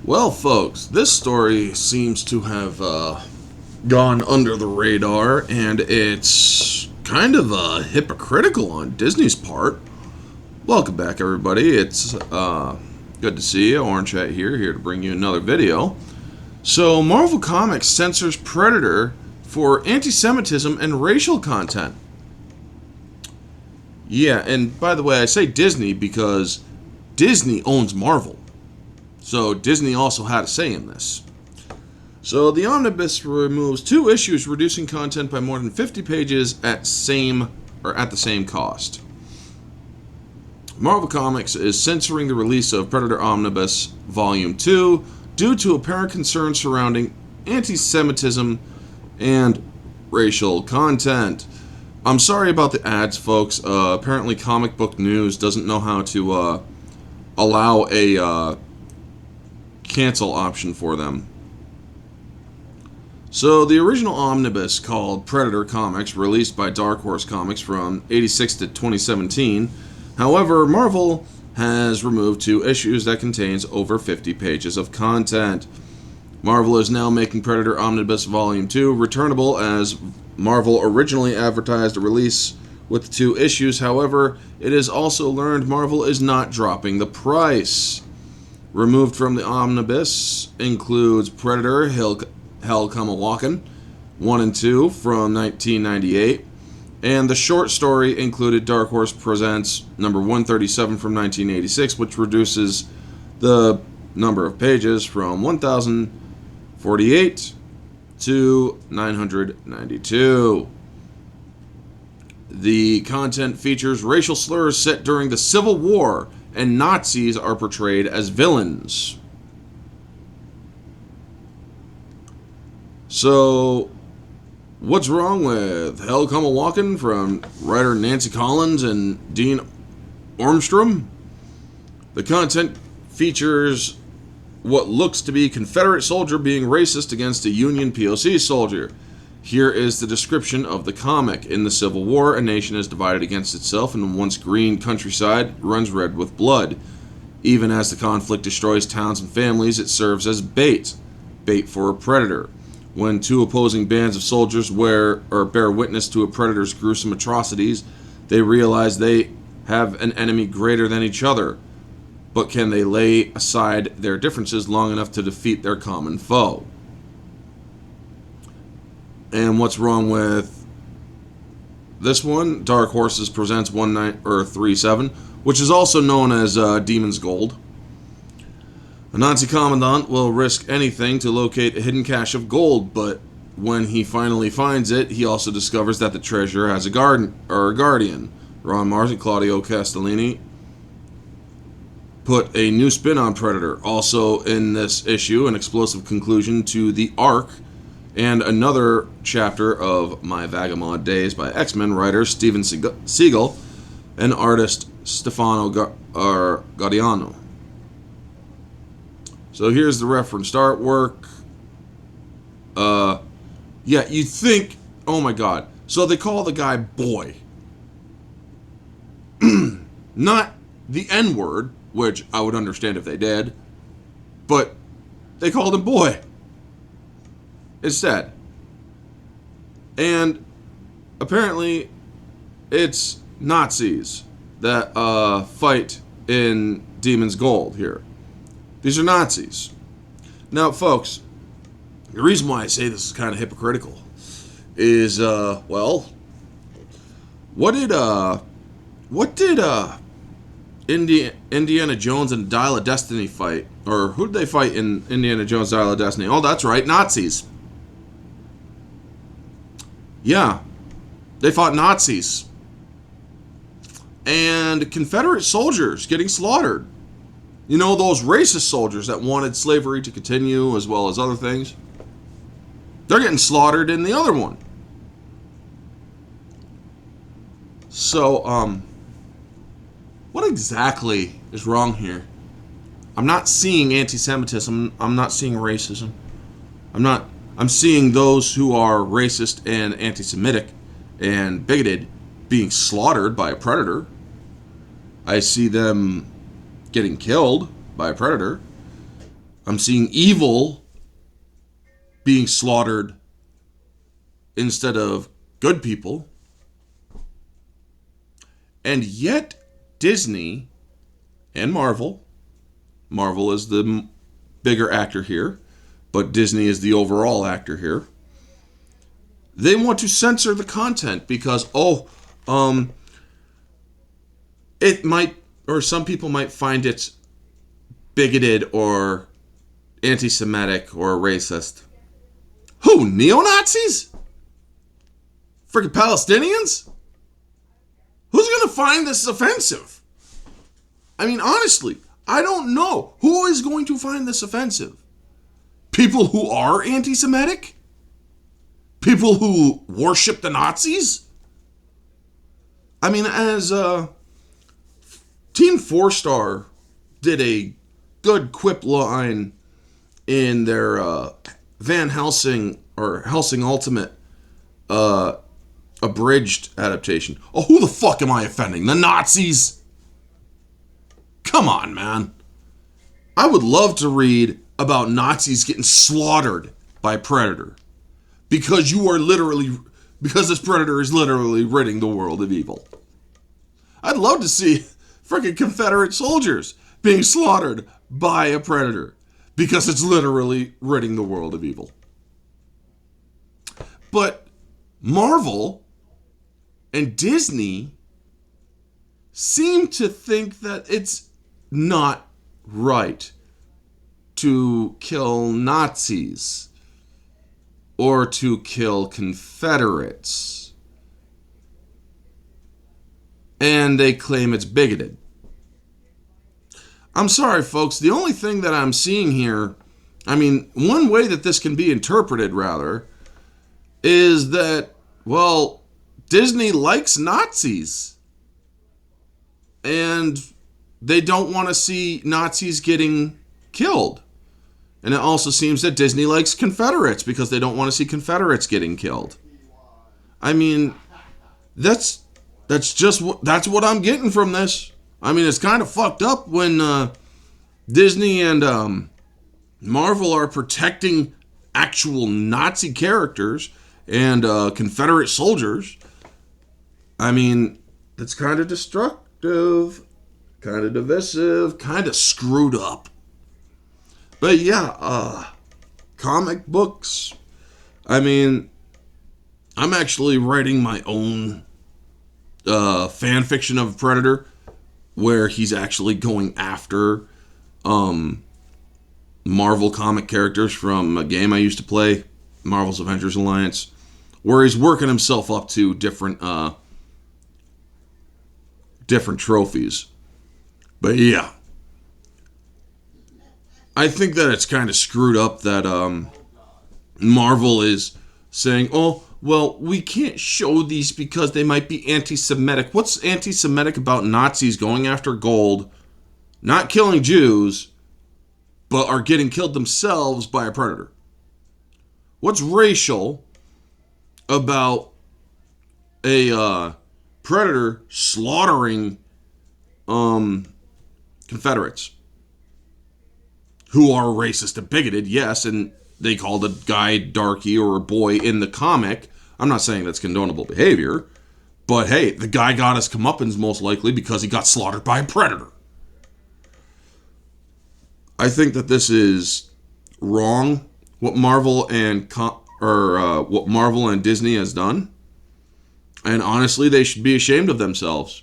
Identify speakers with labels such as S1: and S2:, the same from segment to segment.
S1: Well, folks, this story seems to have gone under the radar, and it's kind of hypocritical on Disney's part. Welcome back, everybody. It's good to see you. Orange Hat here to bring you another video. So, Marvel Comics censors Predator for anti-Semitism and racial content. Yeah, and by the way, I say Disney because Disney owns Marvel. So Disney also had a say in this. So the omnibus removes 2 issues, reducing content by more than 50 pages at the same cost. Marvel Comics is censoring the release of Predator Omnibus Volume 2 due to apparent concerns surrounding anti-Semitism and racial content. I'm sorry about the ads, folks. Apparently Comic Book News doesn't know how to allow a cancel option for them. So the original omnibus, called Predator Comics, released by Dark Horse Comics from '86 to 2017. However, Marvel has removed 2 issues that contains over 50 pages of content. Marvel is now making Predator Omnibus Volume 2 returnable, as Marvel originally advertised a release with 2 issues. However, it is also learned Marvel is not dropping the price. Removed from the omnibus includes Predator, Hell Come a-Walkin, 1 and 2 from 1998, and the short story included Dark Horse Presents number 137 from 1986, which reduces the number of pages from 1,048 to 992. The content features racial slurs set during the Civil War, and Nazis are portrayed as villains. So, what's wrong with Hell Come a-Walkin from writer Nancy Collins and Dean Ormstrom? The content features what looks to be Confederate soldier being racist against a Union POC soldier. Here is the description of the comic. In the Civil War, a nation is divided against itself, and the once green countryside runs red with blood. Even as the conflict destroys towns and families, it serves as bait for a predator. When 2 opposing bands of soldiers bear witness to a predator's gruesome atrocities, they realize they have an enemy greater than each other. But can they lay aside their differences long enough to defeat their common foe? And what's wrong with this one? Dark Horses Presents 37, which is also known as Demon's Gold. A Nazi commandant will risk anything to locate a hidden cache of gold, but when he finally finds it, he also discovers that the treasure has a guardian. Ron Mars and Claudio Castellini put a new spin on Predator. Also in this issue, an explosive conclusion to the arc, and another chapter of My Vagabond Days by X-Men writer Steven Seagal and artist Stefano Gaudiano. So here's the referenced artwork. Yeah, you'd think, oh my god. So they call the guy Boy. Not the N-word, which I would understand if they did, but they called him Boy instead. And apparently it's Nazis that fight in Demon's Gold here. These are Nazis. Now, folks, the reason why I say this is kind of hypocritical is, well, what did Indiana Jones and Dial of Destiny fight? Or who did they fight in Indiana Jones Dial of Destiny? Oh, that's right, Nazis. Yeah, they fought Nazis. And Confederate soldiers getting slaughtered. You know, those racist soldiers that wanted slavery to continue as well as other things. They're getting slaughtered in the other one. So, what exactly is wrong here? I'm not seeing anti-Semitism. I'm not seeing racism. I'm seeing those who are racist and anti-Semitic and bigoted being slaughtered by a predator. I see them getting killed by a predator. I'm seeing evil being slaughtered instead of good people. And yet, Disney and Marvel is the bigger actor here, but Disney is the overall actor here. They want to censor the content because, it might, or some people might find it bigoted or anti-Semitic or racist. Who, neo-Nazis? Freaking Palestinians? Who's going to find this offensive? I mean, honestly, I don't know. Who is going to find this offensive? People who are anti-Semitic? People who worship the Nazis? I mean, as Team 4-Star did a good quip line in their Van Helsing or Helsing Ultimate abridged adaptation. Oh, who the fuck am I offending? The Nazis? Come on, man. I would love to read about Nazis getting slaughtered by a predator because this predator is literally ridding the world of evil. I'd love to see freaking Confederate soldiers being slaughtered by a predator because it's literally ridding the world of evil. But Marvel and Disney seem to think that it's not right to kill Nazis or to kill Confederates. And they claim it's bigoted. I'm sorry, folks. The only thing that I'm seeing here, I mean, one way that this can be interpreted, rather, is that, well, Disney likes Nazis. And they don't want to see Nazis getting killed. And it also seems that Disney likes Confederates because they don't want to see Confederates getting killed. I mean, that's what I'm getting from this. I mean, it's kind of fucked up when Disney and Marvel are protecting actual Nazi characters and Confederate soldiers. I mean, that's kind of destructive, kind of divisive, kind of screwed up. But yeah, comic books. I mean, I'm actually writing my own fan fiction of Predator where he's actually going after Marvel comic characters from a game I used to play, Marvel's Avengers Alliance, where he's working himself up to different trophies. But yeah, I think that it's kind of screwed up that Marvel is saying, oh, well, we can't show these because they might be anti-Semitic. What's anti-Semitic about Nazis going after gold, not killing Jews, but are getting killed themselves by a predator? What's racial about a predator slaughtering Confederates who are racist and bigoted? Yes, and they call the guy darky or a boy in the comic. I'm not saying that's condonable behavior, but hey, the guy got his comeuppance most likely because he got slaughtered by a predator. I think that this is wrong. What Marvel and Disney has done, and honestly, they should be ashamed of themselves.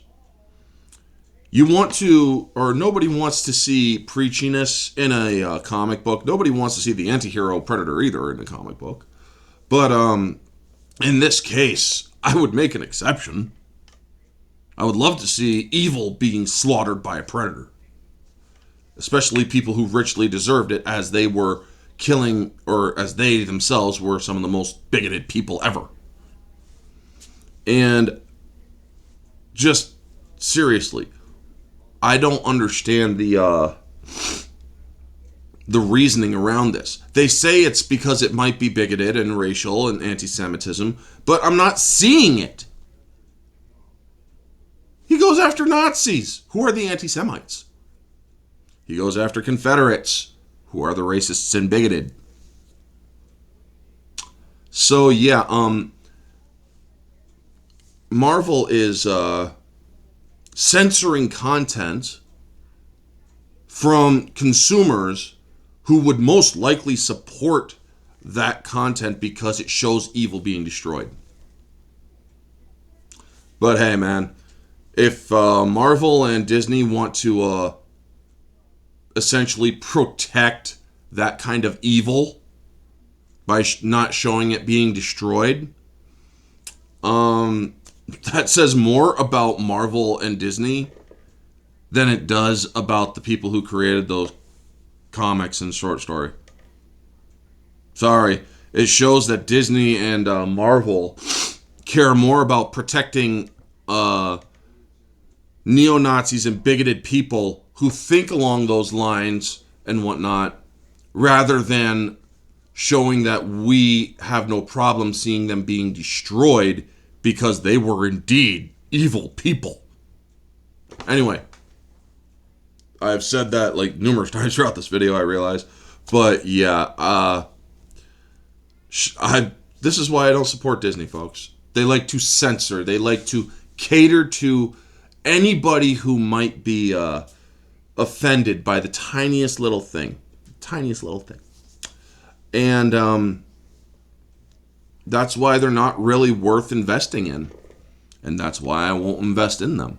S1: Nobody wants to see preachiness in a comic book. Nobody wants to see the anti-hero predator either in a comic book. But in this case, I would make an exception. I would love to see evil being slaughtered by a predator. Especially people who richly deserved it, as they were killing, or as they themselves were some of the most bigoted people ever. And just seriously, I don't understand the reasoning around this. They say it's because it might be bigoted and racial and anti-Semitism, but I'm not seeing it. He goes after Nazis, who are the anti-Semites. He goes after Confederates, who are the racists and bigoted. So yeah, Marvel is censoring content from consumers who would most likely support that content because it shows evil being destroyed. But hey, man, if Marvel and Disney want to essentially protect that kind of evil by not showing it being destroyed, that says more about Marvel and Disney than it does about the people who created those comics and short story. Sorry. It shows that Disney and Marvel care more about protecting neo-Nazis and bigoted people who think along those lines and whatnot, rather than showing that we have no problem seeing them being destroyed because they were indeed evil people. Anyway, I've said that like numerous times throughout this video, I realize. But yeah, this is why I don't support Disney, folks. They like to censor. They like to cater to anybody who might be offended by the tiniest little thing. Tiniest little thing. And that's why they're not really worth investing in. And that's why I won't invest in them.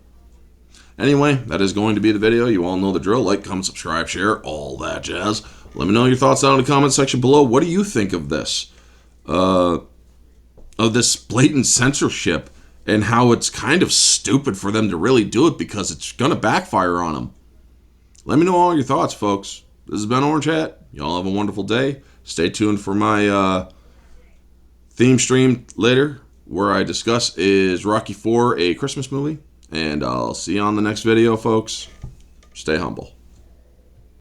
S1: Anyway, that is going to be the video. You all know the drill. Like, comment, subscribe, share, all that jazz. Let me know your thoughts down in the comment section below. What do you think of this? Of this blatant censorship and how it's kind of stupid for them to really do it because it's going to backfire on them. Let me know all your thoughts, folks. This has been Orange Hat. Y'all have a wonderful day. Stay tuned for my theme stream later, where I discuss is Rocky IV a Christmas movie. And I'll see you on the next video, folks. Stay humble.